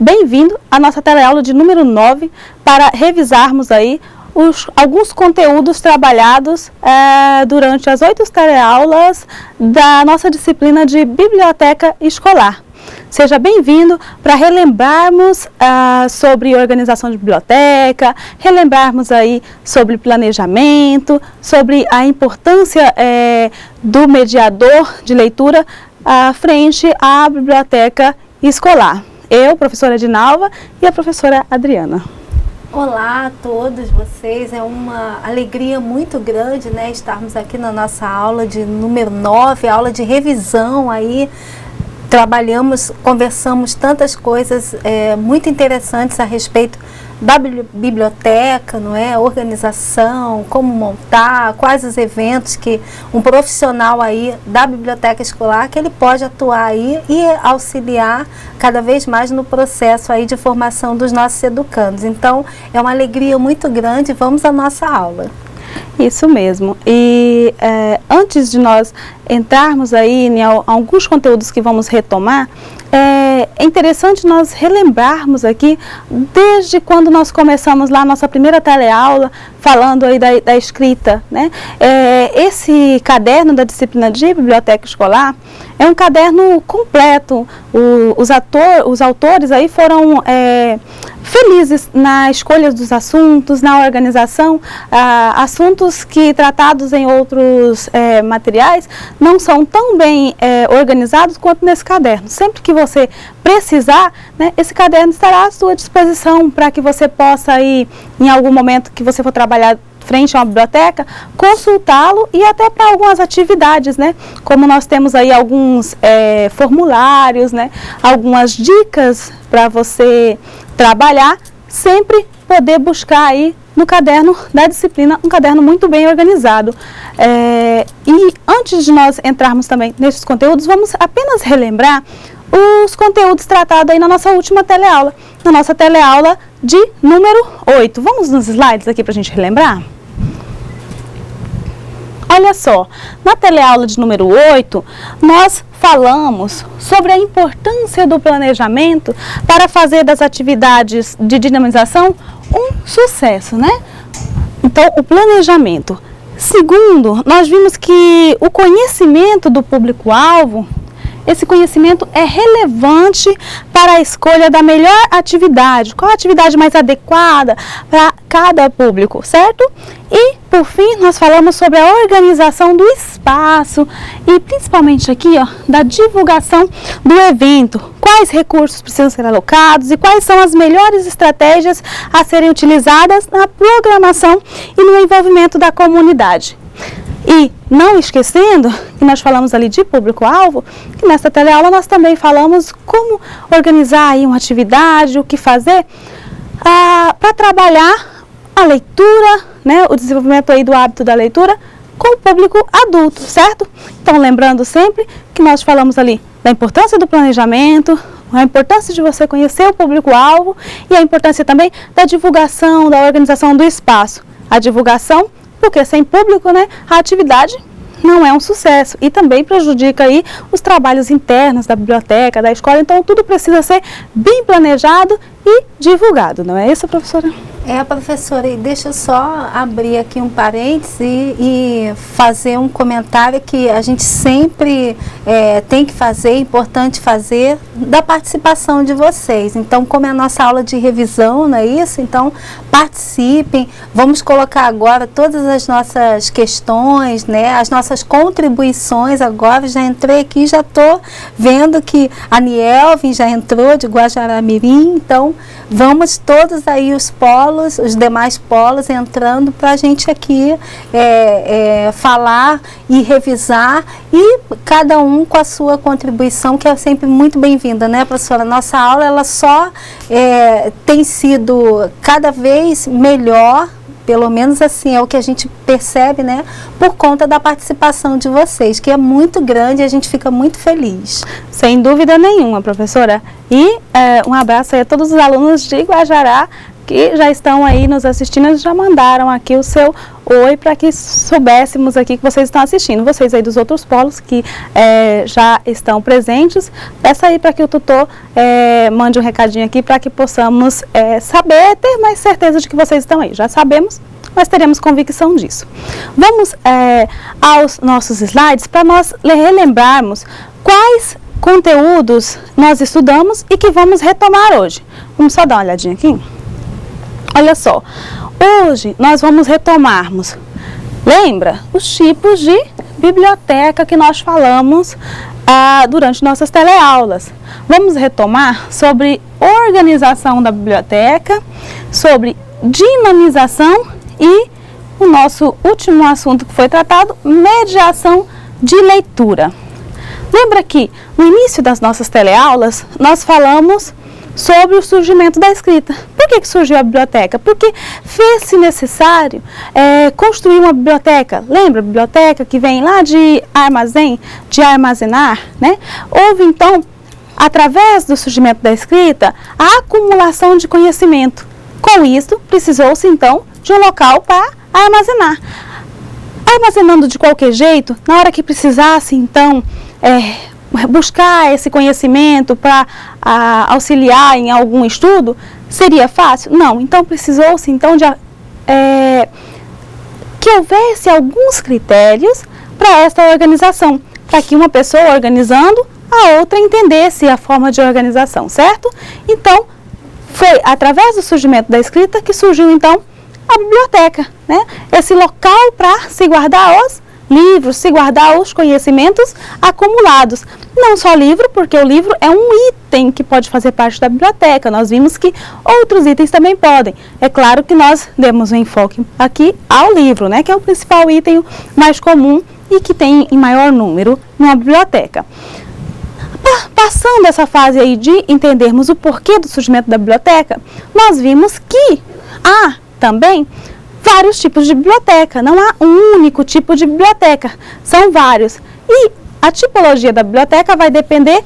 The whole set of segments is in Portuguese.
bem-vindo à nossa teleaula de número 9 para revisarmos aí alguns conteúdos trabalhados durante as 8 teleaulas da nossa disciplina de Biblioteca Escolar. Seja bem-vindo para relembrarmos sobre organização de biblioteca, relembrarmos aí sobre planejamento, sobre a importância do mediador de leitura frente à biblioteca escolar. Eu, professora Edinalva, e a professora Adriana. Olá a todos vocês, é uma alegria muito grande, né, estarmos aqui na nossa aula de número 9, aula de revisão aí. Conversamos tantas coisas muito interessantes a respeito da biblioteca, não é? Organização, como montar, quais os eventos que um profissional aí da biblioteca escolar que ele pode atuar aí e auxiliar cada vez mais no processo aí de formação dos nossos educandos. Então, é uma alegria muito grande. Vamos à nossa aula. Isso mesmo. E antes de nós entrarmos aí em alguns conteúdos que vamos retomar, é interessante nós relembrarmos aqui, desde quando nós começamos lá a nossa primeira teleaula, falando aí da escrita, né? Esse caderno da disciplina de Biblioteca Escolar é um caderno completo. Os autores aí foram felizes na escolha dos assuntos, na organização. Assuntos que tratados em outros materiais não são tão bem organizados quanto nesse caderno. Sempre que você precisar, né, esse caderno estará à sua disposição para que você possa ir, em algum momento que você for trabalhar frente a uma biblioteca, consultá-lo e até para algumas atividades, né? Como nós temos aí alguns formulários, né? Algumas dicas para você trabalhar, sempre poder buscar aí no caderno da disciplina, um caderno muito bem organizado. E antes de nós entrarmos também nesses conteúdos, vamos apenas relembrar os conteúdos tratados aí na nossa última teleaula, na nossa teleaula de número 8. Vamos nos slides aqui para a gente relembrar? Olha só, na teleaula de número 8, nós falamos sobre a importância do planejamento para fazer das atividades de dinamização um sucesso, né? Então, o planejamento. Segundo, nós vimos que o conhecimento do público-alvo, esse conhecimento é relevante para a escolha da melhor atividade, qual a atividade mais adequada para cada público, certo? E, por fim, nós falamos sobre a organização do espaço e principalmente aqui, ó, da divulgação do evento. Quais recursos precisam ser alocados e quais são as melhores estratégias a serem utilizadas na programação e no envolvimento da comunidade. E não esquecendo que nós falamos ali de público-alvo, que nesta teleaula nós também falamos como organizar aí uma atividade, o que fazer para trabalhar a leitura, né, o desenvolvimento aí do hábito da leitura com o público adulto, certo? Então, lembrando sempre que nós falamos ali da importância do planejamento, a importância de você conhecer o público-alvo e a importância também da divulgação, da organização do espaço. A divulgação, porque sem público, né, a atividade não é um sucesso e também prejudica aí os trabalhos internos da biblioteca, da escola. Então, tudo precisa ser bem planejado e divulgado, não é isso, professora? Professora, e deixa eu só abrir aqui um parêntese e fazer um comentário que a gente sempre tem que fazer, é importante fazer, da participação de vocês. Então, como é a nossa aula de revisão, não é isso? Então, participem, vamos colocar agora todas as nossas questões, né, as nossas contribuições agora. Já entrei aqui, já estou vendo que a Nielvin já entrou de Guajará-Mirim, então vamos todos aí os demais polos entrando para a gente aqui falar e revisar e cada um com a sua contribuição, que é sempre muito bem-vinda, né, professora? Nossa aula, ela só tem sido cada vez melhor, pelo menos assim é o que a gente percebe, né, por conta da participação de vocês, que é muito grande e a gente fica muito feliz. Sem dúvida nenhuma, professora. E um abraço aí a todos os alunos de Guajará que já estão aí nos assistindo, eles já mandaram aqui o seu oi para que soubéssemos aqui que vocês estão assistindo. Vocês aí dos outros polos que já estão presentes, peça aí para que o tutor mande um recadinho aqui para que possamos saber, ter mais certeza de que vocês estão aí. Já sabemos, mas teremos convicção disso. Vamos aos nossos slides para nós relembrarmos quais conteúdos nós estudamos e que vamos retomar hoje. Vamos só dar uma olhadinha aqui? Olha só, hoje nós vamos retomarmos, lembra, os tipos de biblioteca que nós falamos durante nossas teleaulas. Vamos retomar sobre organização da biblioteca, sobre dinamização e o nosso último assunto que foi tratado, mediação de leitura. Lembra que no início das nossas teleaulas nós falamos sobre o surgimento da escrita. Por que surgiu a biblioteca? Porque fez-se necessário construir uma biblioteca. Lembra a biblioteca que vem lá de armazém, de armazenar, né? Houve então, através do surgimento da escrita, a acumulação de conhecimento. Com isso, precisou-se então de um local para armazenar. Armazenando de qualquer jeito, na hora que precisasse então buscar esse conhecimento para auxiliar em algum estudo, seria fácil? Não. Então, precisou-se então de que houvesse alguns critérios para esta organização, para que uma pessoa organizando, a outra entendesse a forma de organização, certo? Então, foi através do surgimento da escrita que surgiu então a biblioteca, né? Esse local para se guardar os livros, se guardar os conhecimentos acumulados. Não só livro, porque o livro é um item que pode fazer parte da biblioteca. Nós vimos que outros itens também podem. É claro que nós demos um enfoque aqui ao livro, né, que é o principal item mais comum e que tem em maior número numa biblioteca. Passando essa fase aí de entendermos o porquê do surgimento da biblioteca, nós vimos que há também vários tipos de biblioteca, não há um único tipo de biblioteca, são vários. E a tipologia da biblioteca vai depender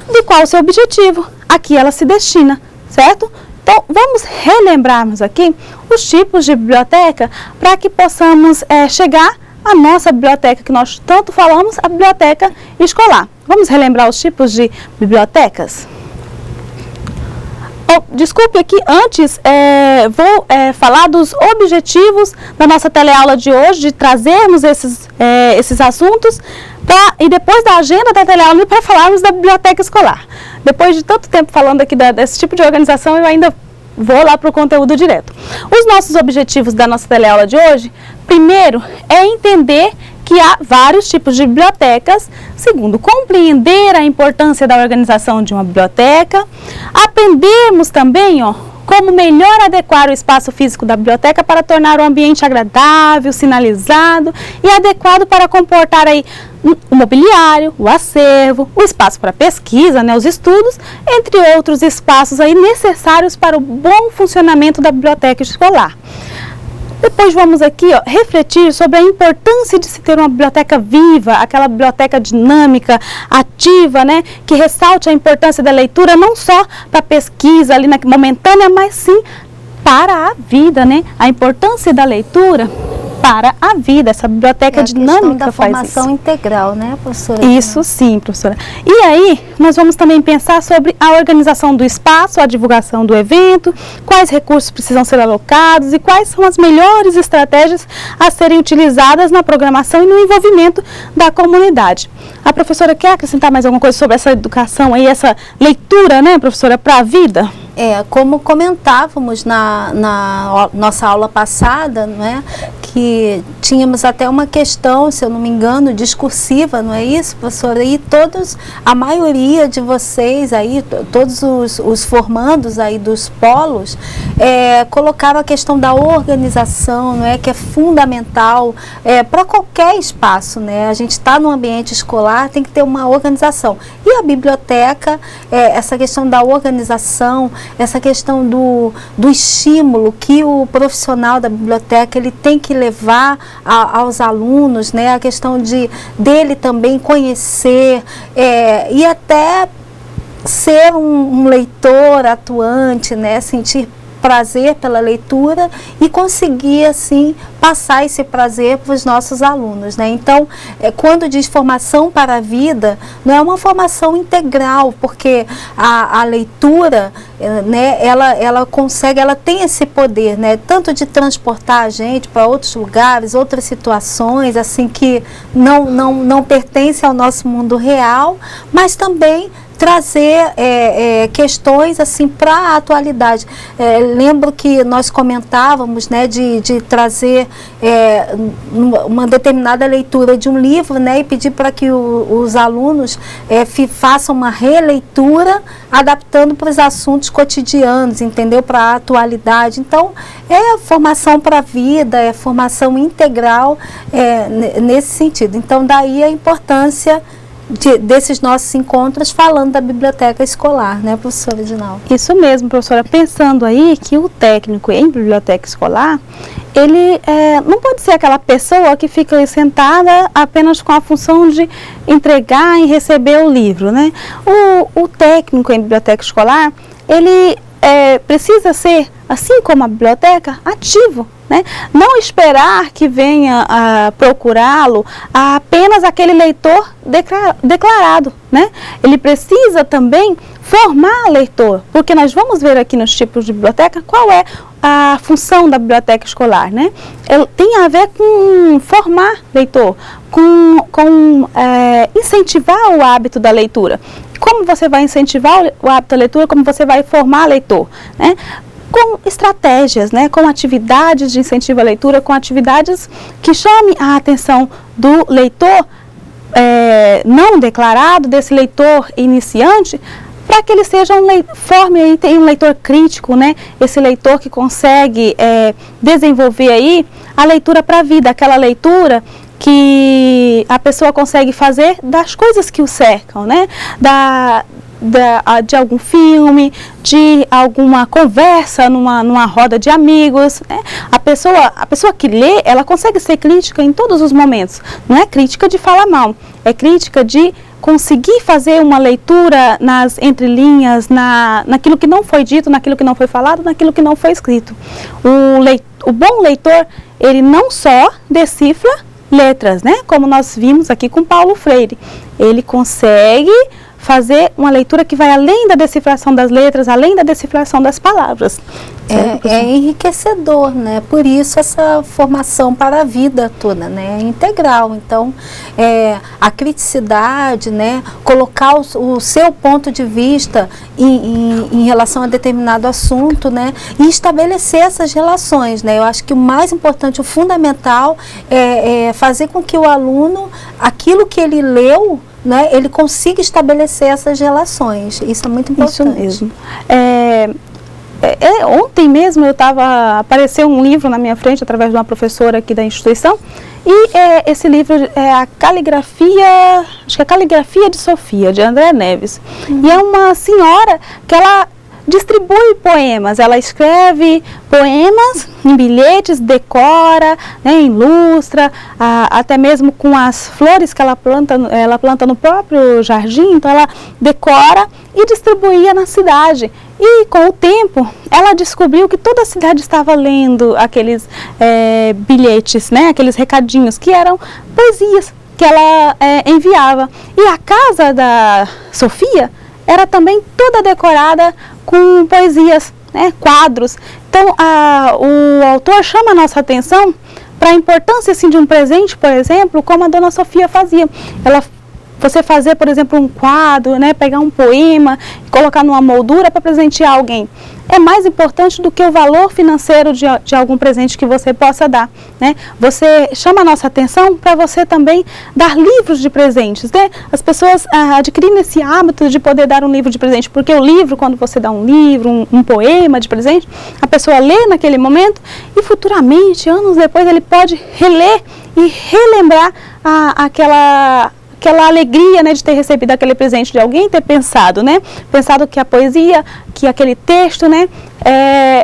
de qual o seu objetivo, a que ela se destina, certo? Então, vamos relembrarmos aqui os tipos de biblioteca para que possamos chegar à nossa biblioteca que nós tanto falamos, a biblioteca escolar. Vamos relembrar os tipos de bibliotecas? Desculpe aqui, antes vou falar dos objetivos da nossa teleaula de hoje, de trazermos esses assuntos, e depois da agenda da teleaula para falarmos da biblioteca escolar. Depois de tanto tempo falando aqui desse tipo de organização, eu ainda vou lá para o conteúdo direto. Os nossos objetivos da nossa teleaula de hoje, primeiro, é entender que há vários tipos de bibliotecas. Segundo, compreender a importância da organização de uma biblioteca. Aprendermos também, como melhor adequar o espaço físico da biblioteca para tornar o ambiente agradável, sinalizado e adequado para comportar aí o mobiliário, o acervo, o espaço para pesquisa, né, os estudos, entre outros espaços aí necessários para o bom funcionamento da biblioteca escolar. Depois vamos aqui refletir sobre a importância de se ter uma biblioteca viva, aquela biblioteca dinâmica, ativa, né, que ressalte a importância da leitura não só para a pesquisa ali momentânea, mas sim para a vida, né, a importância da leitura para a vida. Essa biblioteca dinâmica faz isso. A formação integral, né, professora? Isso sim, professora. E aí, nós vamos também pensar sobre a organização do espaço, a divulgação do evento, quais recursos precisam ser alocados e quais são as melhores estratégias a serem utilizadas na programação e no envolvimento da comunidade. A professora quer acrescentar mais alguma coisa sobre essa educação aí, essa leitura, né, professora, para a vida? Como comentávamos na nossa aula passada, não é? Que tínhamos até uma questão, se eu não me engano, discursiva, não é isso, professora? E a maioria de vocês aí, todos os formandos aí dos polos, colocaram a questão da organização, não é? Que é fundamental para qualquer espaço, né? A gente está no ambiente escolar, tem que ter uma organização. E a biblioteca, essa questão da organização, essa questão do estímulo que o profissional da biblioteca ele tem que levar aos alunos, né? A questão dele também conhecer e até ser um leitor atuante, né? Sentir prazer pela leitura e conseguir, assim, passar esse prazer para os nossos alunos, né? Então, quando diz formação para a vida, não é uma formação integral, porque a leitura, né, ela consegue, ela tem esse poder, né, tanto de transportar a gente para outros lugares, outras situações, assim, que não pertencem ao nosso mundo real, mas também trazer questões assim para a atualidade. Lembro que nós comentávamos, né, de trazer uma determinada leitura de um livro, né, e pedir para que os alunos façam uma releitura adaptando para os assuntos cotidianos, entendeu? Para a atualidade. Então, é formação para a vida, é formação integral nesse sentido. Então, daí a importância desses nossos encontros falando da biblioteca escolar, né, professora Edinalva? Isso mesmo, professora. Pensando aí que o técnico em biblioteca escolar, ele não pode ser aquela pessoa que fica ali sentada apenas com a função de entregar e receber o livro, né? O técnico em biblioteca escolar, ele precisa ser, assim como a biblioteca, ativo, né? Não esperar que venha a procurá-lo apenas aquele leitor declarado, né? Ele precisa também formar leitor, porque nós vamos ver aqui nos tipos de biblioteca qual é a função da biblioteca escolar, né? Tem a ver com formar leitor, com incentivar o hábito da leitura. Como você vai incentivar o hábito da leitura, como você vai formar leitor, né? Com estratégias, né? Com atividades de incentivo à leitura, com atividades que chamem a atenção do leitor não declarado, desse leitor iniciante, para que ele seja forme aí, tem um leitor crítico, né? Esse leitor que consegue desenvolver aí a leitura para a vida, aquela leitura que a pessoa consegue fazer das coisas que o cercam, né? De algum filme, de alguma conversa numa roda de amigos, né? A pessoa que lê, ela consegue ser crítica em todos os momentos. Não é crítica de falar mal, é crítica de conseguir fazer uma leitura nas entrelinhas, naquilo que não foi dito, naquilo que não foi falado, naquilo que não foi escrito. O bom leitor, ele não só decifra letras, né? Como nós vimos aqui com Paulo Freire. Ele consegue fazer uma leitura que vai além da decifração das letras, além da decifração das palavras. É enriquecedor, né? Por isso essa formação para a vida toda, né? É integral. Então, a criticidade, né? Colocar o seu ponto de vista em relação a determinado assunto, né? E estabelecer essas relações, né? Eu acho que o mais importante, o fundamental é fazer com que o aluno, aquilo que ele leu, né, ele consiga estabelecer essas relações. Isso é muito importante. Isso mesmo. Ontem mesmo apareceu um livro na minha frente através de uma professora aqui da instituição, e esse livro é a Caligrafia, acho que é a Caligrafia de Sofia, de André Neves. E é uma senhora que ela distribui poemas, ela escreve poemas em bilhetes, decora, né, ilustra, até mesmo com as flores que ela planta no próprio jardim, então ela decora e distribuía na cidade. E com o tempo, ela descobriu que toda a cidade estava lendo aqueles bilhetes, né, aqueles recadinhos, que eram poesias que ela enviava. E a casa da Sofia era também toda decorada com poesias, né, quadros. Então, o autor chama a nossa atenção para a importância assim, de um presente, por exemplo, como a dona Sofia fazia. Você fazer, por exemplo, um quadro, né, pegar um poema e colocar numa moldura para presentear alguém. É mais importante do que o valor financeiro de algum presente que você possa dar, né? Você chama a nossa atenção para você também dar livros de presentes, né? As pessoas adquirindo esse hábito de poder dar um livro de presente, porque o livro, quando você dá um livro, um poema de presente, a pessoa lê naquele momento e futuramente, anos depois, ele pode reler e relembrar aquela alegria, né, de ter recebido aquele presente de alguém, ter pensado, né? Pensado que a poesia, que aquele texto, né?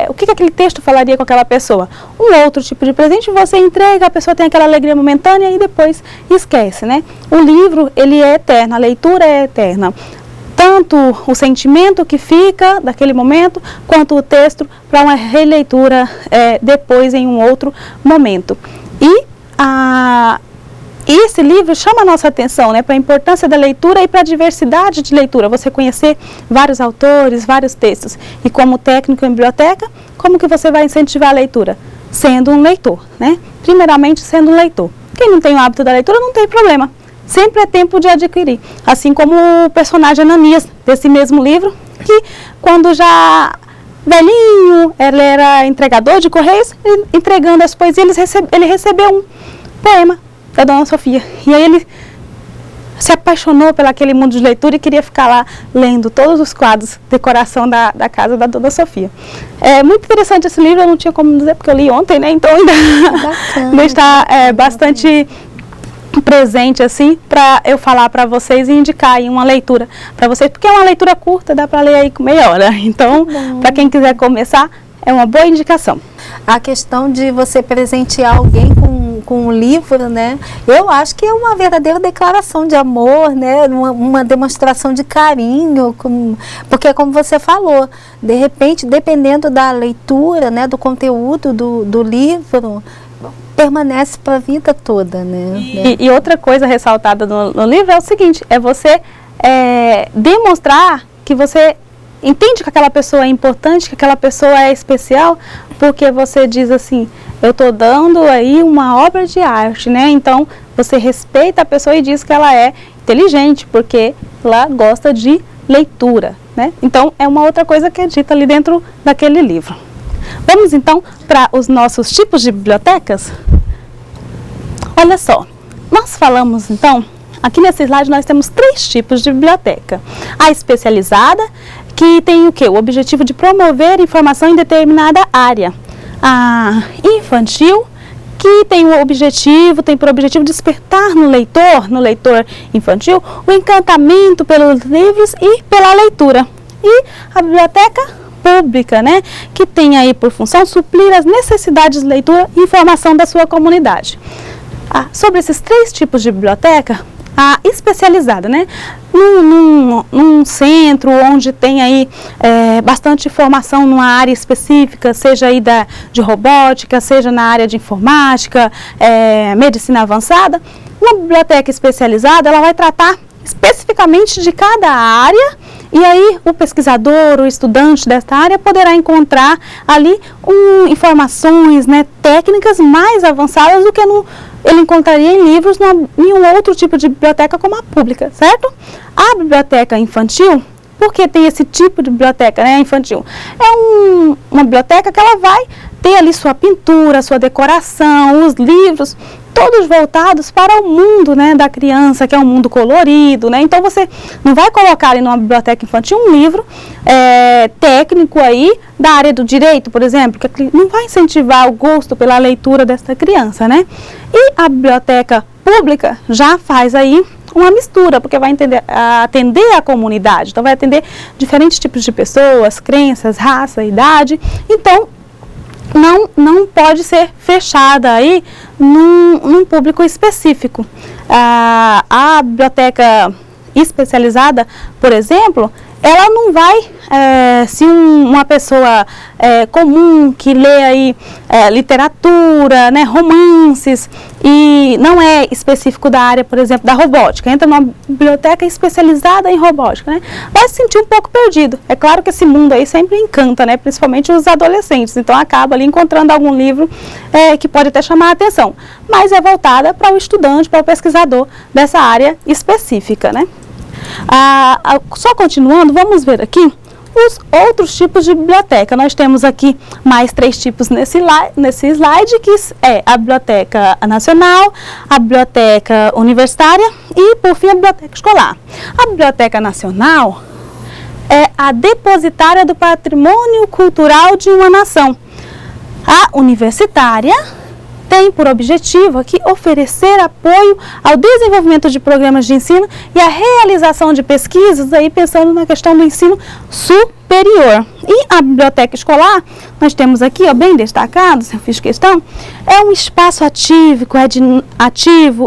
O que aquele texto falaria com aquela pessoa? Um outro tipo de presente você entrega, a pessoa tem aquela alegria momentânea e depois esquece, né? O livro, ele é eterno, a leitura é eterna. tanto o sentimento que fica daquele momento, quanto o texto para uma releitura depois em um outro momento. E esse livro chama a nossa atenção, né, para a importância da leitura e para a diversidade de leitura, você conhecer vários autores, vários textos. E como técnico em biblioteca, como que você vai incentivar a leitura? Sendo um leitor, né? Primeiramente sendo um leitor. Quem não tem o hábito da leitura não tem problema. Sempre é tempo de adquirir. Assim como o personagem Ananias, desse mesmo livro, que quando já velhinho, ele era entregador de correios, entregando as poesias, ele recebeu um poema da Dona Sofia. E aí ele se apaixonou pelo aquele mundo de leitura e queria ficar lá lendo todos os quadros, decoração da casa da Dona Sofia. É muito interessante esse livro, eu não tinha como dizer porque eu li ontem, né? Então ainda está bastante presente assim para eu falar para vocês e indicar aí uma leitura para vocês, porque é uma leitura curta, dá para ler aí com meia hora. Então, para quem quiser começar, é uma boa indicação. A questão de você presentear alguém com um livro, né? Eu acho que é uma verdadeira declaração de amor, né? Uma demonstração de carinho, porque como você falou, de repente, dependendo da leitura, né, do conteúdo do livro, permanece para a vida toda, né? E outra coisa ressaltada no livro é o seguinte, é você demonstrar que você entende que aquela pessoa é importante, que aquela pessoa é especial, porque você diz assim, eu estou dando aí uma obra de arte, né? Então, você respeita a pessoa e diz que ela é inteligente, porque ela gosta de leitura, né? Então, é uma outra coisa que é dita ali dentro daquele livro. Vamos, então, para os nossos tipos de bibliotecas? Olha só, nós falamos, então, aqui nesse slide nós temos 3 tipos de biblioteca. A especializada, que tem o quê? O objetivo de promover informação em determinada área. A infantil, que tem por objetivo despertar no leitor infantil, o encantamento pelos livros e pela leitura. E a biblioteca pública, né, que tem aí por função suprir as necessidades de leitura e informação da sua comunidade. Sobre esses 3 tipos de biblioteca, a especializada, né, num centro onde tem aí bastante informação numa área específica, seja aí de robótica, seja na área de informática, medicina avançada, uma biblioteca especializada, ela vai tratar especificamente de cada área, e aí o pesquisador, o estudante desta área poderá encontrar ali informações, né, técnicas mais avançadas do que ele encontraria em livros em um outro tipo de biblioteca como a pública, certo? A biblioteca infantil, porque tem esse tipo de biblioteca, né, infantil, é uma biblioteca que ela vai ter ali sua pintura, sua decoração, os livros, todos voltados para o mundo, né, da criança, que é um mundo colorido, né? Então você não vai colocar ali numa biblioteca infantil um livro técnico aí da área do direito, por exemplo, que não vai incentivar o gosto pela leitura dessa criança, né? E a biblioteca pública já faz aí uma mistura, porque vai atender a comunidade, então vai atender diferentes tipos de pessoas, crenças, raça, idade. Então, não pode ser fechada aí num público específico. A biblioteca especializada, por exemplo, ela não vai, se uma pessoa comum que lê aí literatura, né, romances, e não é específico da área, por exemplo, da robótica, entra numa biblioteca especializada em robótica, né, vai se sentir um pouco perdido. É claro que esse mundo aí sempre encanta, né, principalmente os adolescentes, então acaba ali encontrando algum livro que pode até chamar a atenção, mas é voltada para o estudante, para o pesquisador dessa área específica, né. Só continuando, vamos ver aqui os outros tipos de biblioteca. Nós temos aqui mais 3 tipos nesse slide, que é a biblioteca nacional, a biblioteca universitária e, por fim, a biblioteca escolar. A biblioteca nacional é a depositária do patrimônio cultural de uma nação. A universitária tem por objetivo aqui oferecer apoio ao desenvolvimento de programas de ensino e a realização de pesquisas, aí pensando na questão do ensino superior. superior. E a biblioteca escolar, nós temos aqui, ó, bem destacado, se eu fiz questão, é um espaço ativo,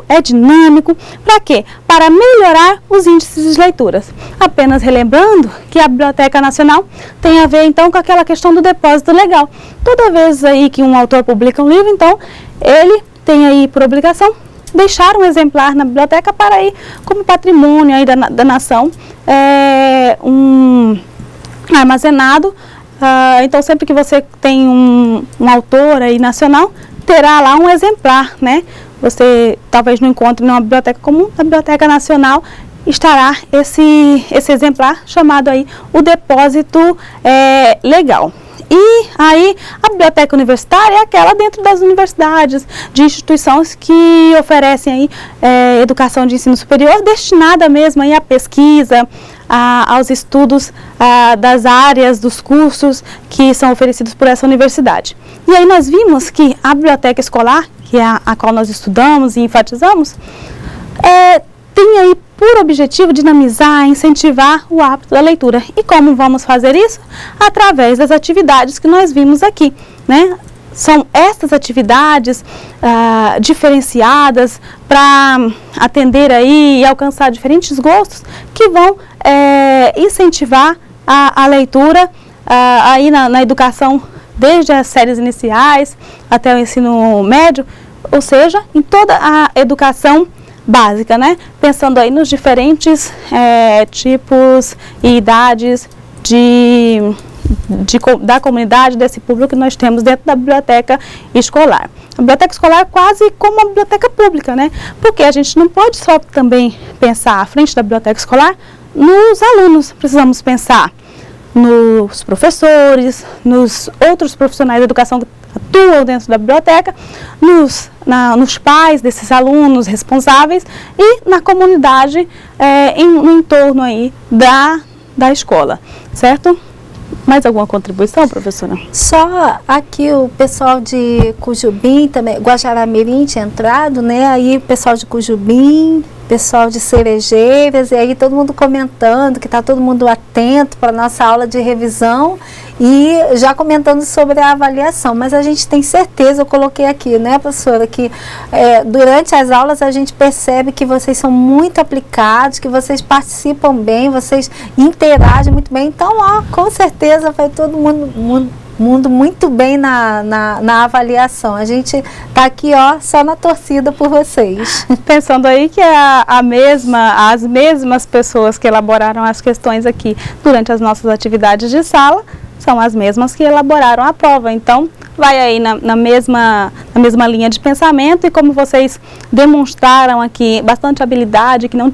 é dinâmico. Para quê? Para melhorar os índices de leituras. Apenas relembrando que a Biblioteca Nacional tem a ver, então, com aquela questão do depósito legal. Toda vez aí que um autor publica um livro, então, ele tem aí por obrigação deixar um exemplar na biblioteca para ir como patrimônio aí da nação, armazenado. Então, sempre que você tem um autor aí nacional, terá lá um exemplar, né? Você talvez não encontre numa biblioteca comum, na Biblioteca Nacional estará esse exemplar chamado aí o depósito legal. E aí, a biblioteca universitária é aquela dentro das universidades, de instituições que oferecem aí, educação de ensino superior, destinada mesmo aí à pesquisa, aos estudos das áreas, dos cursos que são oferecidos por essa universidade. E aí nós vimos que a biblioteca escolar, que é a qual nós estudamos e enfatizamos, tem aí por objetivo dinamizar, incentivar o hábito da leitura. E como vamos fazer isso? Através das atividades que nós vimos aqui, né? São estas atividades diferenciadas para atender aí e alcançar diferentes gostos que vão incentivar a leitura aí na educação, desde as séries iniciais até o ensino médio, ou seja, em toda a educação básica, né? Pensando aí nos diferentes tipos e idades da comunidade, desse público que nós temos dentro da biblioteca escolar. A biblioteca escolar é quase como uma biblioteca pública, né? Porque a gente não pode só também pensar à frente da biblioteca escolar nos alunos, precisamos pensar nos professores, nos outros profissionais da educação que atuam dentro da biblioteca, nos pais desses alunos responsáveis e na comunidade no entorno aí da escola, certo? Mais alguma contribuição, professora? Só aqui o pessoal de Cujubim, também, Guajará-Mirim tinha entrado, né? Aí o pessoal de Cujubim, pessoal de Cerejeiras, e aí todo mundo comentando que está todo mundo atento para a nossa aula de revisão e já comentando sobre a avaliação. Mas a gente tem certeza, eu coloquei aqui, né, professora, que durante as aulas a gente percebe que vocês são muito aplicados, que vocês participam bem, vocês interagem muito bem. Então, ó, com certeza vai todo mundo muito bem na avaliação. A gente está aqui, ó, só na torcida por vocês. Pensando aí que as mesmas pessoas que elaboraram as questões aqui durante as nossas atividades de sala são as mesmas que elaboraram a prova. Então, vai aí na mesma linha de pensamento, e como vocês demonstraram aqui bastante habilidade, que não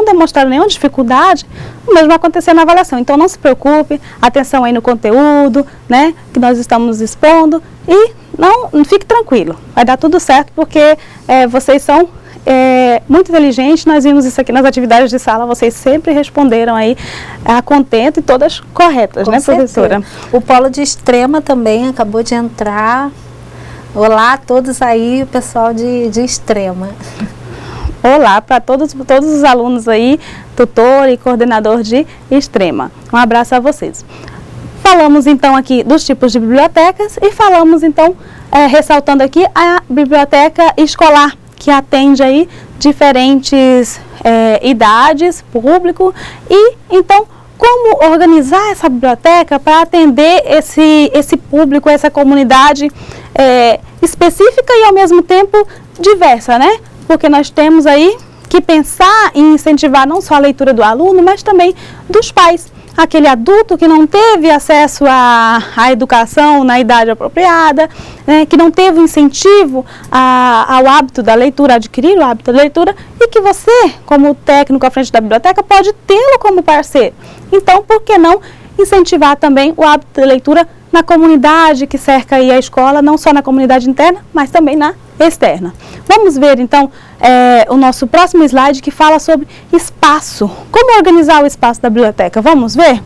demonstraram nenhuma dificuldade, o mesmo vai acontecer na avaliação. Então, não se preocupe, atenção aí no conteúdo, né, que nós estamos expondo, e não fique tranquilo, vai dar tudo certo, porque vocês são muito inteligentes. Nós vimos isso aqui nas atividades de sala, vocês sempre responderam aí a contento e todas corretas, né, professora? O Polo de Extrema também acabou de entrar. Olá a todos aí, o pessoal de Extrema. Olá para todos os alunos aí, tutor e coordenador de Extrema. Um abraço a vocês. Falamos então aqui dos tipos de bibliotecas e falamos então, ressaltando aqui, a biblioteca escolar, que atende aí diferentes idades, público, e então como organizar essa biblioteca para atender esse público, essa comunidade específica e ao mesmo tempo diversa, né? Porque nós temos aí que pensar em incentivar não só a leitura do aluno, mas também dos pais. Aquele adulto que não teve acesso à educação na idade apropriada, né, que não teve incentivo ao hábito da leitura, adquirir o hábito da leitura, e que você, como técnico à frente da biblioteca, pode tê-lo como parceiro. Então, por que não incentivar também o hábito da leitura na comunidade que cerca aí a escola, não só na comunidade interna, mas também na externa. Vamos ver então o nosso próximo slide, que fala sobre espaço. Como organizar o espaço da biblioteca? Vamos ver?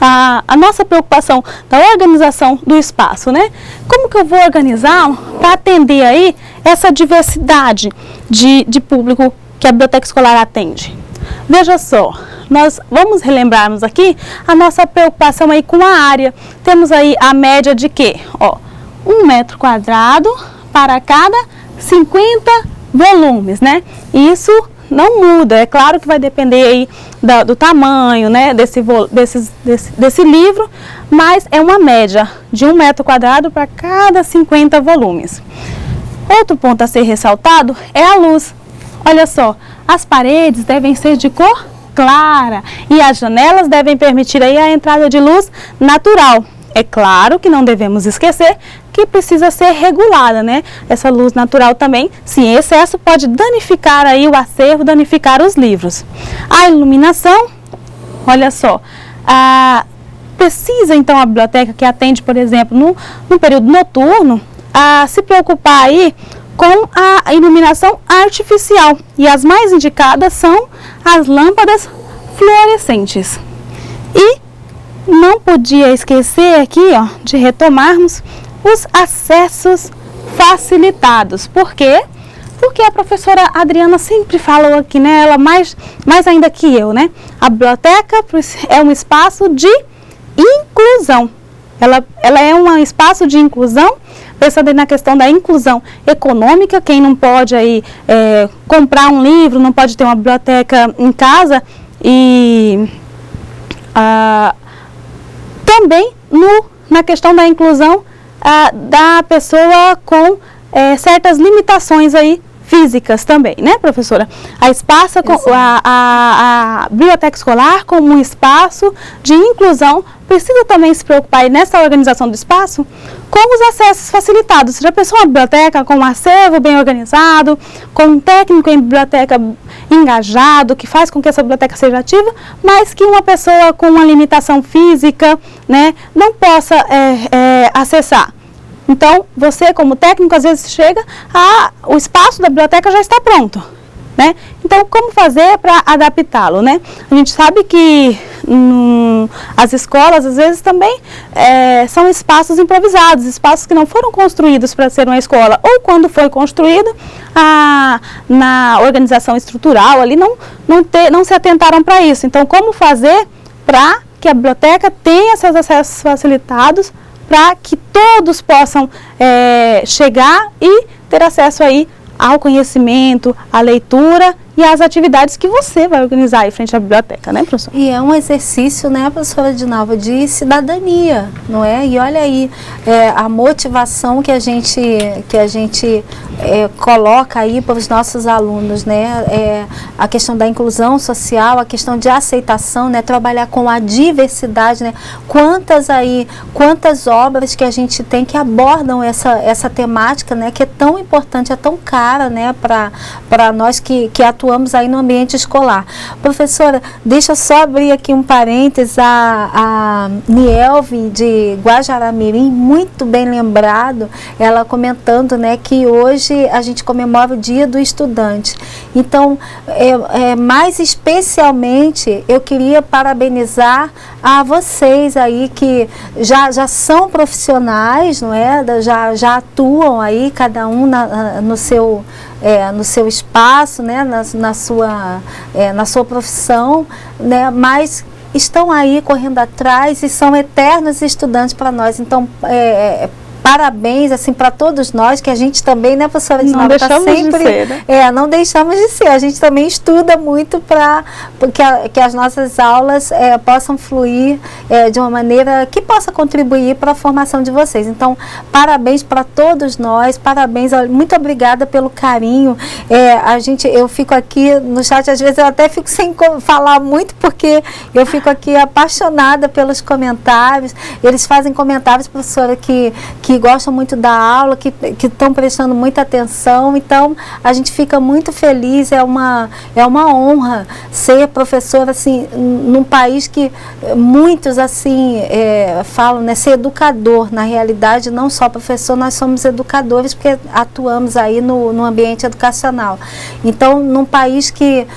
A nossa preocupação da organização do espaço, né? Como que eu vou organizar para atender aí essa diversidade de público que a biblioteca escolar atende? Veja só, nós vamos relembrarmos aqui a nossa preocupação aí com a área. Temos aí a média de quê? Ó, 1 metro quadrado para cada 50 volumes, né? Isso não muda, é claro que vai depender aí do tamanho, né, desse livro, mas é uma média de 1 metro quadrado para cada 50 volumes. Outro ponto a ser ressaltado é a luz. Olha só, as paredes devem ser de cor clara e as janelas devem permitir aí a entrada de luz natural. É claro que não devemos esquecer que precisa ser regulada, né? Essa luz natural também, se em excesso, pode danificar aí o acervo, danificar os livros. A iluminação, olha só, precisa então a biblioteca que atende, por exemplo, no período noturno, se preocupar aí com a iluminação artificial. E as mais indicadas são as lâmpadas fluorescentes. E não podia esquecer aqui, ó, de retomarmos os acessos facilitados. Por quê? Porque a professora Adriana sempre falou aqui, né? Ela mais ainda que eu, né? A biblioteca é um espaço de inclusão. Ela é um espaço de inclusão, pensando aí na questão da inclusão econômica. Quem não pode aí comprar um livro, não pode ter uma biblioteca em casa e também na questão da inclusão da pessoa com certas limitações aí físicas também, né, professora? A biblioteca escolar como um espaço de inclusão precisa também se preocupar aí nessa organização do espaço com os acessos facilitados. Já pensou uma biblioteca com um acervo bem organizado, com um técnico em biblioteca engajado, que faz com que essa biblioteca seja ativa, mas que uma pessoa com uma limitação física, né, não possa acessar? Então, você como técnico, às vezes chega, o espaço da biblioteca já está pronto, né? Então, como fazer para adaptá-lo, né? A gente sabe que as escolas, às vezes, também são espaços improvisados, espaços que não foram construídos para ser uma escola, ou quando foi construído, na organização estrutural ali, não se atentaram para isso. Então, como fazer para que a biblioteca tenha seus acessos facilitados, para que todos possam chegar e ter acesso aí ao conhecimento, à leitura e às atividades que você vai organizar aí frente à biblioteca, né, professora? E é um exercício, né, professora Edinalva, de cidadania, não é? E olha aí a motivação que a gente coloca aí para os nossos alunos, né? A questão da inclusão social, a questão de aceitação, né? Trabalhar com a diversidade, né? Quantas obras que a gente tem que abordam essa temática, né? Que é tão importante, é tão cara, né? Para nós que atuamos aí no ambiente escolar. Professora, deixa eu só abrir aqui um parênteses, a Nielve de Guajará-Mirim, muito bem lembrado, ela comentando, né, que hoje a gente comemora o Dia do Estudante. Então, mais especialmente, eu queria parabenizar a vocês aí que já são profissionais, não é? Já atuam aí, cada um no seu espaço, né, na sua profissão, né, mas estão aí correndo atrás e são eternos estudantes para nós. Então, parabéns, assim, para todos nós, que a gente também, né, professora Edinalva, está sempre... de ser, né? Não deixamos de ser. A gente também estuda muito para que as nossas aulas possam fluir de uma maneira que possa contribuir para a formação de vocês. Então, parabéns para todos nós, parabéns, muito obrigada pelo carinho. Eu fico aqui no chat, às vezes eu até fico sem falar muito, porque eu fico aqui apaixonada pelos comentários. Eles fazem comentários, professora, que gostam muito da aula, que estão prestando muita atenção. Então, a gente fica muito feliz, é uma honra ser professora, assim, num país que muitos, assim, falam, né, ser educador. Na realidade, não só professor, nós somos educadores, porque atuamos aí no ambiente educacional. Então, num país que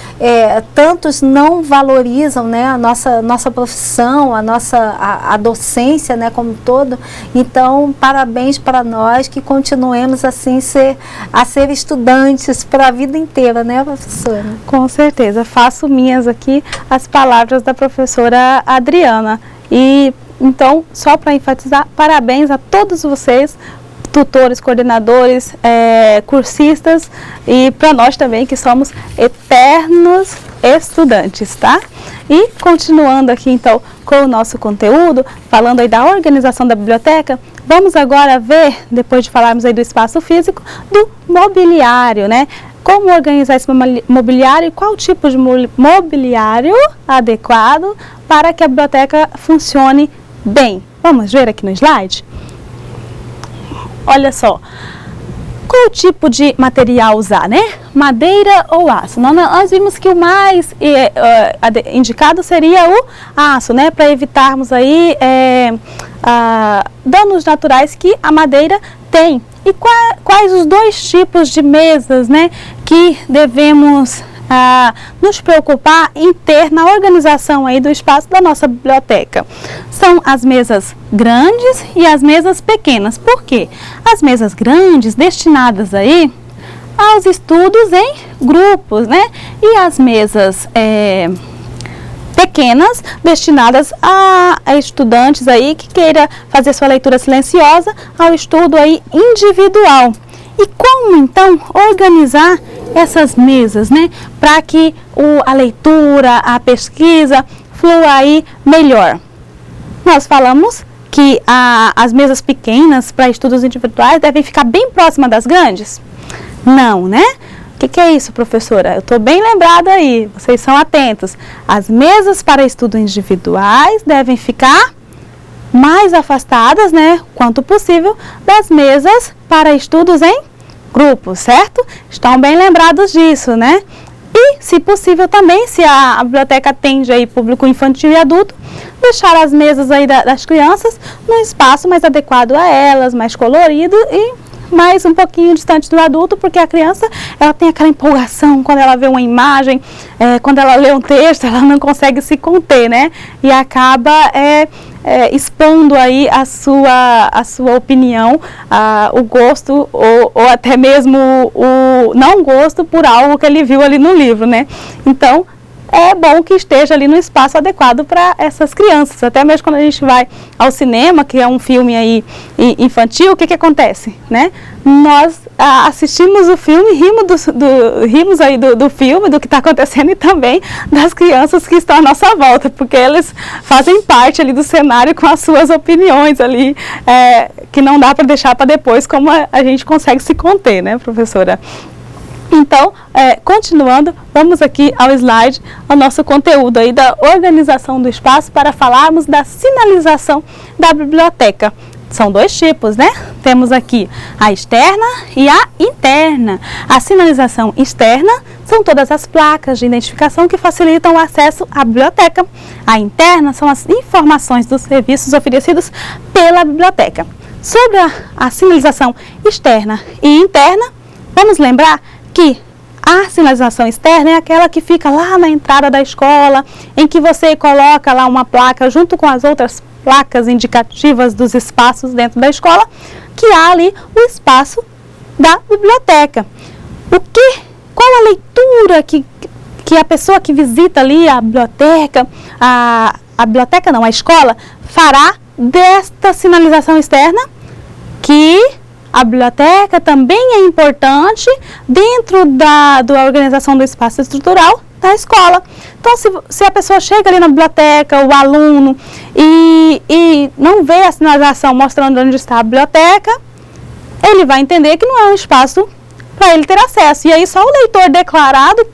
tantos não valorizam, né, a nossa profissão, a docência, né, como um todo. Então, parabéns parabéns para nós, que continuemos assim a ser estudantes para a vida inteira, né, professora? Com certeza, faço minhas aqui as palavras da professora Adriana. E então, só para enfatizar, parabéns a todos vocês, tutores, coordenadores, cursistas, e para nós também, que somos eternos estudantes, tá? E continuando aqui então com o nosso conteúdo, falando aí da organização da biblioteca, vamos agora ver, depois de falarmos aí do espaço físico, do mobiliário, né? Como organizar esse mobiliário e qual tipo de mobiliário adequado para que a biblioteca funcione bem. Vamos ver aqui no slide? Olha só, qual o tipo de material usar, né? Madeira ou aço? Nós vimos que o mais indicado seria o aço, né? Para evitarmos aí danos naturais que a madeira tem. E quais os dois tipos de mesas, né, que devemos nos preocupar em ter na organização aí do espaço da nossa biblioteca? São as mesas grandes e as mesas pequenas. Por quê? As mesas grandes destinadas aí aos estudos em grupos, né? E as mesas pequenas destinadas a estudantes aí que queira fazer sua leitura silenciosa, ao estudo aí individual. E como então organizar essas mesas, né, para que a leitura, a pesquisa flua aí melhor? Nós falamos que as mesas pequenas para estudos individuais devem ficar bem próximas das grandes? Não, né? O que é isso, professora? Eu estou bem lembrada aí, vocês são atentos. As mesas para estudos individuais devem ficar mais afastadas, né, quanto possível, das mesas para estudos em grupo, certo? Estão bem lembrados disso, né? E, se possível também, se a biblioteca atende aí público infantil e adulto, deixar as mesas aí das crianças num espaço mais adequado a elas, mais colorido e mais um pouquinho distante do adulto, porque a criança, ela tem aquela empolgação quando ela vê uma imagem, quando ela lê um texto, ela não consegue se conter, né? E acaba expondo aí a sua opinião, o gosto ou até mesmo o não gosto por algo que ele viu ali no livro, né? Então, é bom que esteja ali no espaço adequado para essas crianças. Até mesmo quando a gente vai ao cinema, que é um filme aí infantil, o que acontece, né? Nós assistimos o filme, rimos aí do filme, do que está acontecendo, e também das crianças que estão à nossa volta, porque eles fazem parte ali do cenário com as suas opiniões ali, que não dá para deixar para depois, como a gente consegue se conter, né, professora? Então, continuando, vamos aqui ao slide, ao nosso conteúdo aí da organização do espaço, para falarmos da sinalização da biblioteca. São dois tipos, né? Temos aqui a externa e a interna. A sinalização externa são todas as placas de identificação que facilitam o acesso à biblioteca. A interna são as informações dos serviços oferecidos pela biblioteca. Sobre a sinalização externa e interna, vamos lembrar que a sinalização externa é aquela que fica lá na entrada da escola, em que você coloca lá uma placa junto com as outras placas indicativas dos espaços dentro da escola, que há ali o espaço da biblioteca. Qual a leitura que a pessoa que visita ali a biblioteca, a biblioteca não, a escola, fará desta sinalização externa? Que a biblioteca também é importante dentro da organização do espaço estrutural da escola. Então, se a pessoa chega ali na biblioteca, o aluno, e não vê a sinalização mostrando onde está a biblioteca, ele vai entender que não é um espaço para ele ter acesso. E aí só o leitor declarado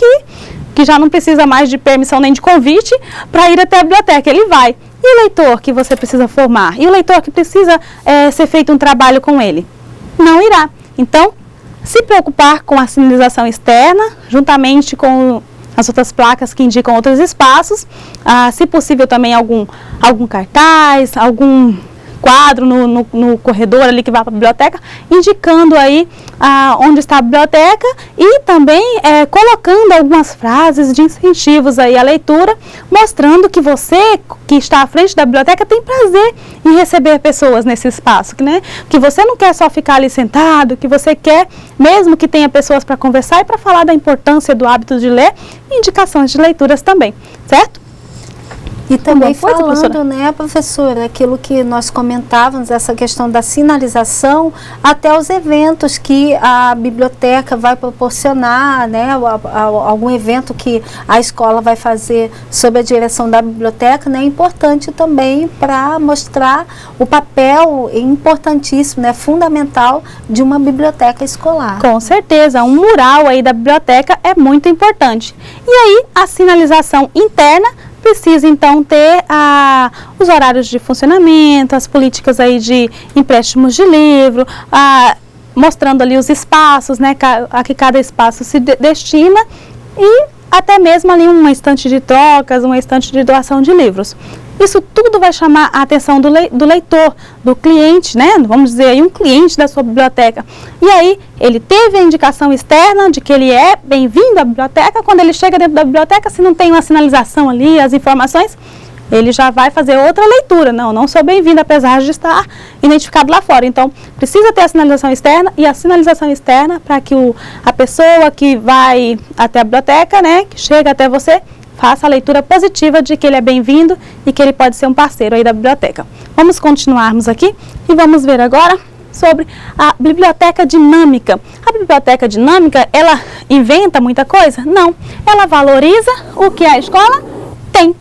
que já não precisa mais de permissão nem de convite para ir até a biblioteca, ele vai. E o leitor que você precisa formar? E o leitor que precisa ser feito um trabalho com ele? Não irá. Então, se preocupar com a sinalização externa, juntamente com as outras placas que indicam outros espaços, se possível também algum cartaz, algum quadro no corredor ali que vai para a biblioteca, indicando aí onde está a biblioteca e também colocando algumas frases de incentivos aí à leitura, mostrando que você que está à frente da biblioteca tem prazer em receber pessoas nesse espaço, né? Que você não quer só ficar ali sentado, que você quer mesmo que tenha pessoas para conversar e para falar da importância do hábito de ler e indicações de leituras também, certo? E também falando, né, professora, aquilo que nós comentávamos, essa questão da sinalização, até os eventos que a biblioteca vai proporcionar, né, algum evento que a escola vai fazer sob a direção da biblioteca, né, é importante também para mostrar o papel importantíssimo, né, fundamental de uma biblioteca escolar. Com certeza, um mural aí da biblioteca é muito importante. E aí, a sinalização interna precisa então ter os horários de funcionamento, as políticas aí de empréstimos de livro, mostrando ali os espaços, né, a que cada espaço se destina e até mesmo ali uma estante de trocas, uma estante de doação de livros. Isso tudo vai chamar a atenção do leitor, do cliente, né? Vamos dizer aí um cliente da sua biblioteca. E aí, ele teve a indicação externa de que ele é bem-vindo à biblioteca. Quando ele chega dentro da biblioteca, se não tem uma sinalização ali, as informações, ele já vai fazer outra leitura. Não sou bem-vindo, apesar de estar identificado lá fora. Então, precisa ter a sinalização externa e a sinalização externa para que a pessoa que vai até a biblioteca, né, que chega até você, faça a leitura positiva de que ele é bem-vindo e que ele pode ser um parceiro aí da biblioteca. Vamos continuarmos aqui e vamos ver agora sobre a biblioteca dinâmica. A biblioteca dinâmica, ela inventa muita coisa? Não. Ela valoriza o que a escola tem.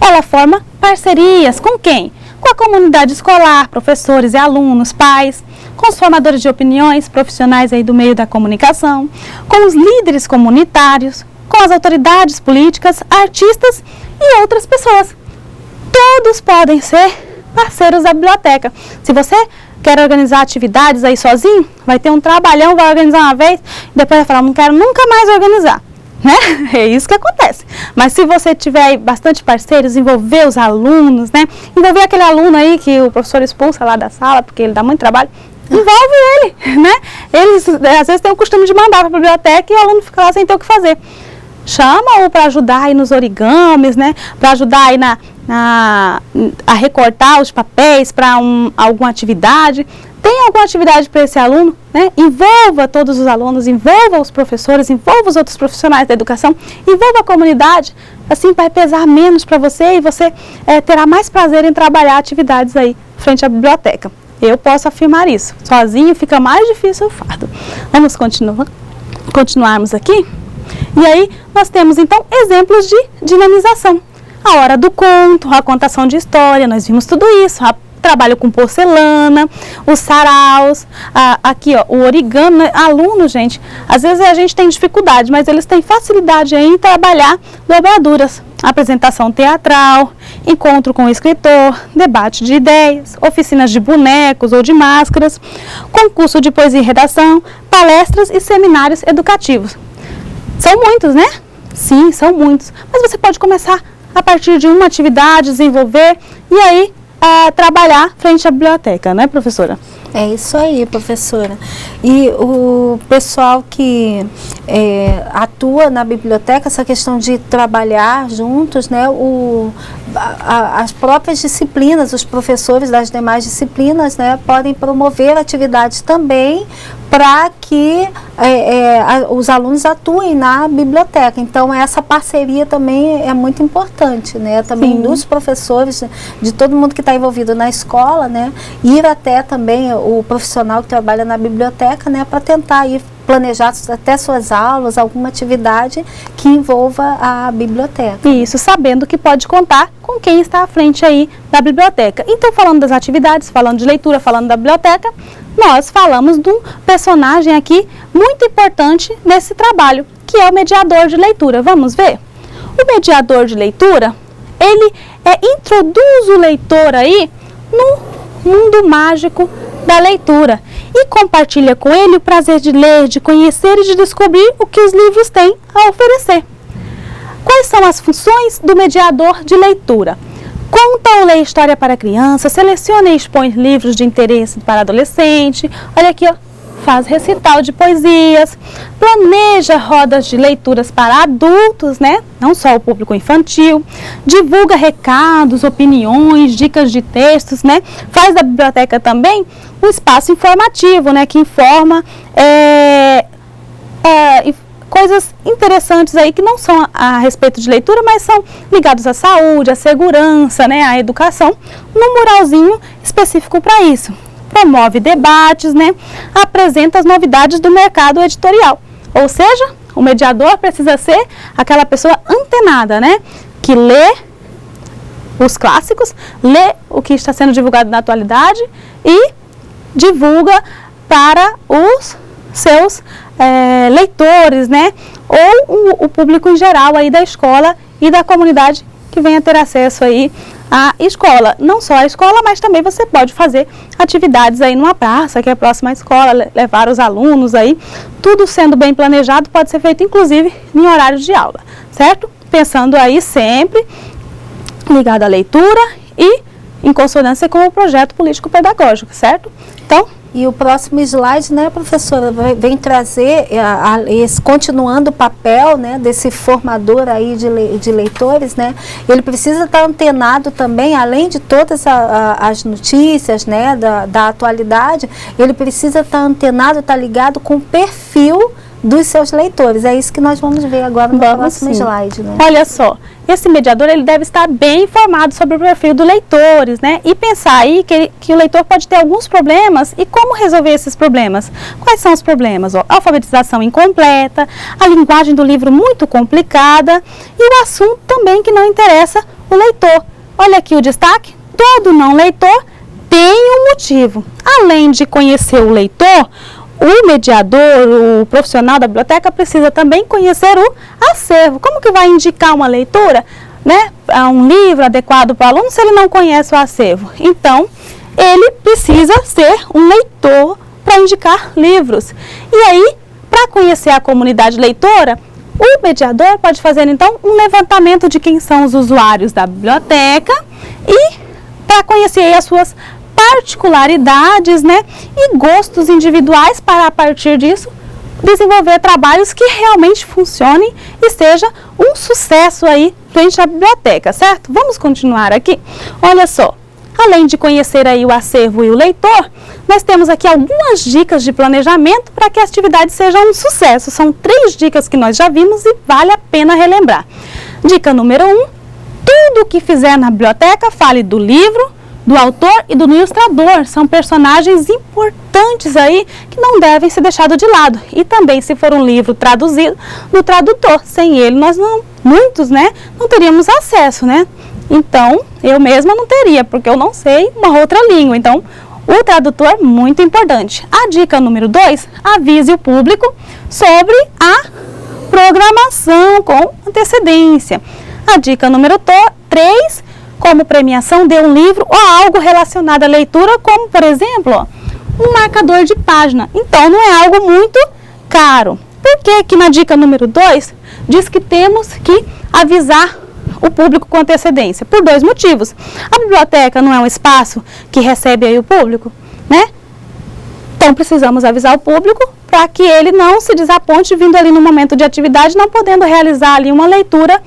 Ela forma parcerias com quem? Com a comunidade escolar, professores e alunos, pais, com os formadores de opiniões, profissionais aí do meio da comunicação, com os líderes comunitários, com as autoridades políticas, artistas e outras pessoas. Todos podem ser parceiros da biblioteca. Se você quer organizar atividades aí sozinho, vai ter um trabalhão, vai organizar uma vez, e depois vai falar, não quero nunca mais organizar. Né? É isso que acontece. Mas se você tiver aí bastante parceiros, envolver os alunos, né? Envolver aquele aluno aí que o professor expulsa lá da sala, porque ele dá muito trabalho, envolve ele, né? Eles às vezes têm o costume de mandar para a biblioteca e o aluno fica lá sem ter o que fazer. Chama-o para ajudar aí nos origamis, né? Para ajudar aí a recortar os papéis para alguma atividade. Tem alguma atividade para esse aluno, né? Envolva todos os alunos, envolva os professores, envolva os outros profissionais da educação, envolva a comunidade, assim vai pesar menos para você e você terá mais prazer em trabalhar atividades aí frente à biblioteca. Eu posso afirmar isso. Sozinho fica mais difícil o fardo. Vamos continuarmos aqui? E aí nós temos então exemplos de dinamização. A hora do conto, a contação de história, nós vimos tudo isso, trabalho com porcelana, os saraus, aqui ó, o origami, né? Alunos, gente, às vezes a gente tem dificuldade, mas eles têm facilidade em trabalhar dobraduras, apresentação teatral, encontro com o escritor, debate de ideias, oficinas de bonecos ou de máscaras, concurso de poesia e redação, palestras e seminários educativos. São muitos, né? Sim, são muitos, mas você pode começar a partir de uma atividade, desenvolver e aí trabalhar frente à biblioteca, né, professora? É isso aí, professora. E o pessoal que atua na biblioteca, essa questão de trabalhar juntos, né, as próprias disciplinas, os professores das demais disciplinas, né, podem promover atividades também para que os alunos atuem na biblioteca. Então, essa parceria também é muito importante, né? Também Sim. dos professores, de todo mundo que está envolvido na escola, né? Ir até também o profissional que trabalha na biblioteca, né? Para tentar ir planejar até suas aulas, alguma atividade que envolva a biblioteca. Isso, sabendo que pode contar com quem está à frente aí da biblioteca. Então, falando das atividades, falando de leitura, falando da biblioteca, nós falamos de um personagem aqui muito importante nesse trabalho, que é o mediador de leitura. Vamos ver? O mediador de leitura, ele introduz o leitor aí no mundo mágico da leitura e compartilha com ele o prazer de ler, de conhecer e de descobrir o que os livros têm a oferecer. Quais são as funções do mediador de leitura? Com Monta ou lê história para criança, seleciona e expõe livros de interesse para adolescente. Olha aqui, ó, faz recital de poesias, planeja rodas de leituras para adultos, né? Não só o público infantil, divulga recados, opiniões, dicas de textos, né? Faz da biblioteca também um espaço informativo, né? Que informa coisas interessantes aí que não são a respeito de leitura, mas são ligados à saúde, à segurança, né? À educação, num muralzinho específico para isso. Promove debates, né? Apresenta as novidades do mercado editorial. Ou seja, o mediador precisa ser aquela pessoa antenada, né? Que lê os clássicos, lê o que está sendo divulgado na atualidade e divulga para os seus leitores, né? Ou o público em geral aí da escola e da comunidade que venha ter acesso aí à escola. Não só a escola, mas também você pode fazer atividades aí numa praça que é próxima à escola, levar os alunos aí. Tudo sendo bem planejado pode ser feito inclusive em horários de aula, certo? Pensando aí sempre ligado à leitura e em consonância com o projeto político-pedagógico, certo? Então, e o próximo slide, né, professora, vem trazer, continuando o papel, né, desse formador aí de leitores, né, ele precisa estar antenado também, além de todas as notícias, né, da atualidade, ele precisa estar antenado, estar ligado com o perfil dos seus leitores. É isso que nós vamos ver agora no próximo slide, né? Olha só, esse mediador ele deve estar bem informado sobre o perfil dos leitores, né? E pensar aí que o leitor pode ter alguns problemas e como resolver esses problemas. Quais são os problemas? Ó, alfabetização incompleta, a linguagem do livro muito complicada e o assunto também que não interessa o leitor. Olha aqui o destaque, todo não leitor tem um motivo. Além de conhecer o leitor, o mediador, o profissional da biblioteca precisa também conhecer o acervo. Como que vai indicar uma leitura, né, a um livro adequado para o aluno se ele não conhece o acervo? Então, ele precisa ser um leitor para indicar livros. E aí, para conhecer a comunidade leitora, o mediador pode fazer então um levantamento de quem são os usuários da biblioteca e para conhecer aí as suas particularidades, né, e gostos individuais para, a partir disso, desenvolver trabalhos que realmente funcionem e seja um sucesso aí frente à biblioteca, certo? Vamos continuar aqui. Olha só, além de conhecer aí o acervo e o leitor, nós temos aqui algumas dicas de planejamento para que a atividade seja um sucesso. São 3 dicas que nós já vimos e vale a pena relembrar. Dica número 1, tudo que fizer na biblioteca fale do livro, do autor e do ilustrador. São personagens importantes aí que não devem ser deixados de lado. E também, se for um livro traduzido, do tradutor. Sem ele, muitos, né, não teríamos acesso, né? Então, eu mesma não teria, porque eu não sei uma outra língua. Então, o tradutor é muito importante. A dica número 2, avise o público sobre a programação com antecedência. A dica número 3, como premiação, dê um livro ou algo relacionado à leitura, como, por exemplo, ó, um marcador de página. Então, não é algo muito caro. Por que aqui na dica número 2 diz que temos que avisar o público com antecedência? Por 2 motivos. A biblioteca não é um espaço que recebe aí o público, né? Então, precisamos avisar o público para que ele não se desaponte vindo ali no momento de atividade, não podendo realizar ali uma leitura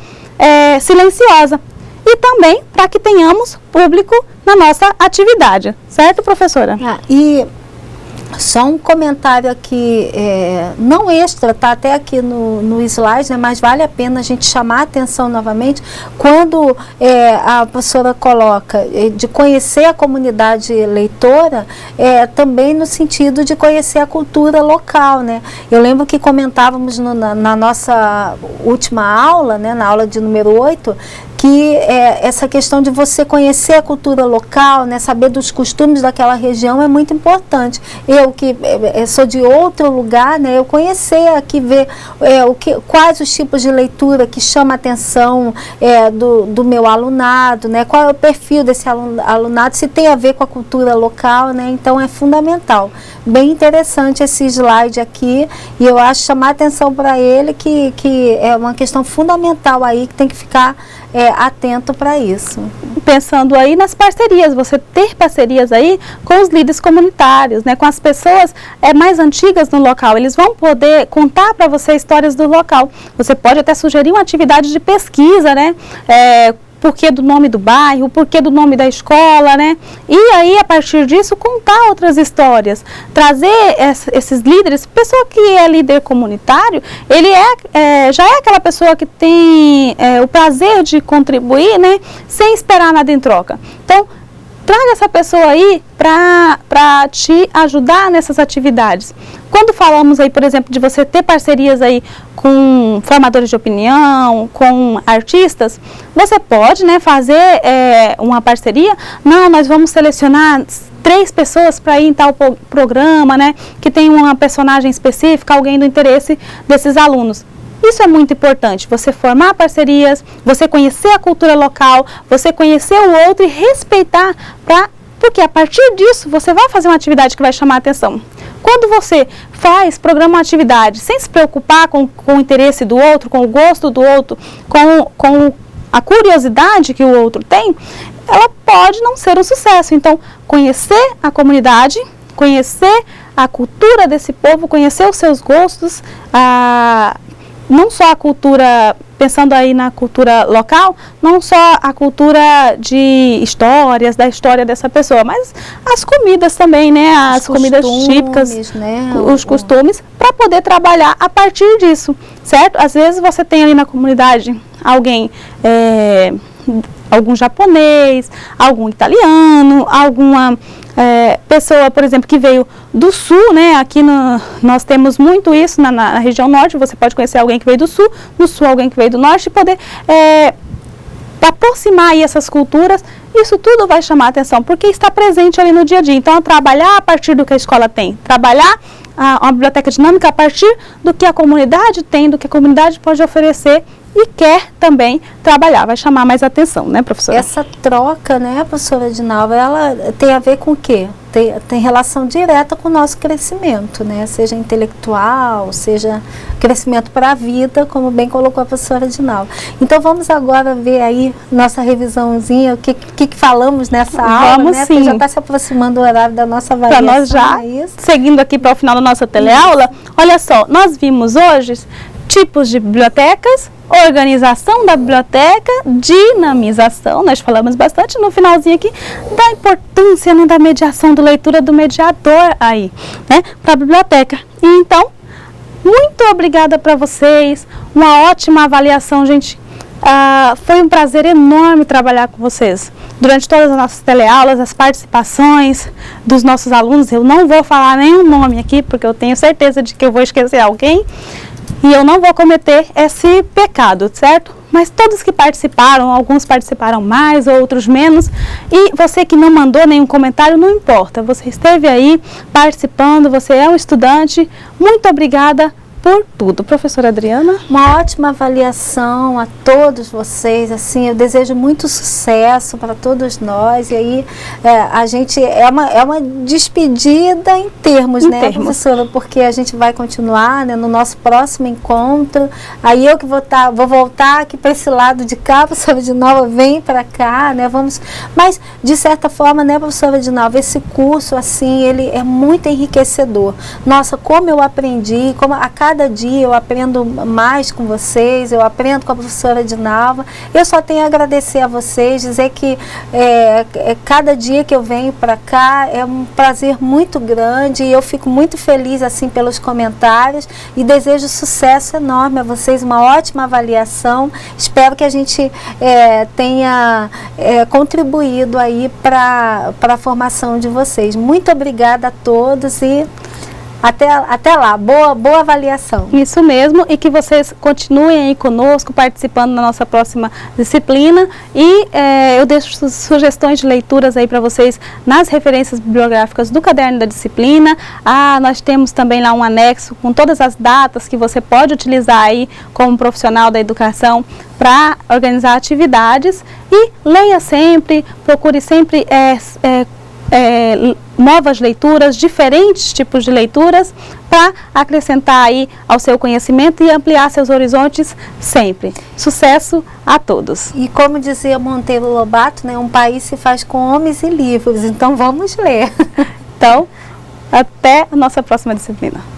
silenciosa. E também para que tenhamos público na nossa atividade, certo, professora? E só um comentário aqui, não extra, está até aqui no slide, né, mas vale a pena a gente chamar a atenção novamente, quando a professora coloca de conhecer a comunidade leitora, também no sentido de conhecer a cultura local, né? Eu lembro que comentávamos na nossa última aula, né, na aula de número 8, que essa questão de você conhecer a cultura local, né, saber dos costumes daquela região é muito importante. Eu que sou de outro lugar, né, eu conhecer aqui, ver quais os tipos de leitura que chama a atenção do meu alunado, né, qual é o perfil desse alunado, se tem a ver com a cultura local, né, então é fundamental. Bem interessante esse slide aqui, e eu acho chamar a atenção para ele que é uma questão fundamental aí que tem que ficar atento para isso. Pensando aí nas parcerias, você ter parcerias aí com os líderes comunitários, né, com as pessoas mais antigas no local, eles vão poder contar para você histórias do local. Você pode até sugerir uma atividade de pesquisa, né, porquê do nome do bairro, porquê do nome da escola, né? E aí, a partir disso, contar outras histórias. Trazer esses líderes, pessoa que é líder comunitário, ele já é aquela pessoa que tem o prazer de contribuir, né? Sem esperar nada em troca. Então, traga essa pessoa aí para te ajudar nessas atividades. Quando falamos aí, por exemplo, de você ter parcerias aí com formadores de opinião, com artistas, você pode, né, fazer uma parceria. Não, nós vamos selecionar 3 pessoas para ir em tal programa, né, que tem uma personagem específica, alguém do interesse desses alunos. Isso é muito importante, você formar parcerias, você conhecer a cultura local, você conhecer o outro e respeitar, porque a partir disso você vai fazer uma atividade que vai chamar a atenção. Quando você programa uma atividade sem se preocupar com o interesse do outro, com o gosto do outro, com a curiosidade que o outro tem, ela pode não ser um sucesso. Então, conhecer a comunidade, conhecer a cultura desse povo, conhecer os seus gostos, não só a cultura, pensando aí na cultura local, não só a cultura de histórias, da história dessa pessoa, mas as comidas também, né? As comidas típicas, né? Os costumes, para poder trabalhar a partir disso, certo? Às vezes você tem ali na comunidade alguém, algum japonês, algum italiano, alguma pessoa, por exemplo, que veio do sul, né? Aqui nós temos muito isso na região norte. Você pode conhecer alguém que veio do sul, no sul alguém que veio do norte, e poder aproximar aí essas culturas. Isso tudo vai chamar a atenção, porque está presente ali no dia a dia. Então, trabalhar a partir do que a escola tem, trabalhar uma biblioteca dinâmica a partir do que a comunidade tem, do que a comunidade pode oferecer e quer também trabalhar, vai chamar mais atenção, né, professora? Essa troca, né, professora Edinalva, ela tem a ver com o quê? Tem relação direta com o nosso crescimento, né, seja intelectual, seja crescimento para a vida, como bem colocou a professora Edinalva. Então, vamos agora ver aí nossa revisãozinha, o que falamos nessa aula, vamos, né, sim. porque já está se aproximando o horário da nossa avaliação. Para nós já, seguindo aqui para o final da nossa teleaula, olha só, nós vimos hoje tipos de bibliotecas, organização da biblioteca, dinamização, nós falamos bastante no finalzinho aqui, da importância, né, da mediação, da leitura do mediador aí, né, para a biblioteca. E então, muito obrigada para vocês, uma ótima avaliação, gente. Foi um prazer enorme trabalhar com vocês. Durante todas as nossas teleaulas, as participações dos nossos alunos, eu não vou falar nenhum nome aqui, porque eu tenho certeza de que eu vou esquecer alguém. E eu não vou cometer esse pecado, certo? Mas todos que participaram, alguns participaram mais, outros menos. E você que não mandou nenhum comentário, não importa. Você esteve aí participando, você é um estudante. Muito obrigada por tudo. Professora Adriana? Uma ótima avaliação a todos vocês, assim, eu desejo muito sucesso para todos nós, e aí a gente, é uma despedida em termos, né, professora, porque a gente vai continuar, né, no nosso próximo encontro, aí eu que vou voltar aqui para esse lado de cá, professora Edinalva vem para cá, né, mas de certa forma, né, professora Edinalva, esse curso, assim, ele é muito enriquecedor. Nossa, como eu aprendi, como a cada dia eu aprendo mais com vocês, eu aprendo com a professora Edinalva. Eu só tenho a agradecer a vocês, dizer que cada dia que eu venho para cá é um prazer muito grande, e eu fico muito feliz assim pelos comentários e desejo sucesso enorme a vocês, uma ótima avaliação. Espero que a gente tenha contribuído aí para a formação de vocês. Muito obrigada a todos e até lá, boa avaliação. Isso mesmo, e que vocês continuem aí conosco, participando da nossa próxima disciplina, e eu deixo sugestões de leituras aí para vocês nas referências bibliográficas do caderno da disciplina. Nós temos também lá um anexo com todas as datas que você pode utilizar aí como profissional da educação para organizar atividades, e leia sempre, procure sempre novas leituras, diferentes tipos de leituras, para acrescentar aí ao seu conhecimento e ampliar seus horizontes sempre. Sucesso a todos! E como dizia Monteiro Lobato, né, um país se faz com homens e livros, então vamos ler. Então, até a nossa próxima disciplina.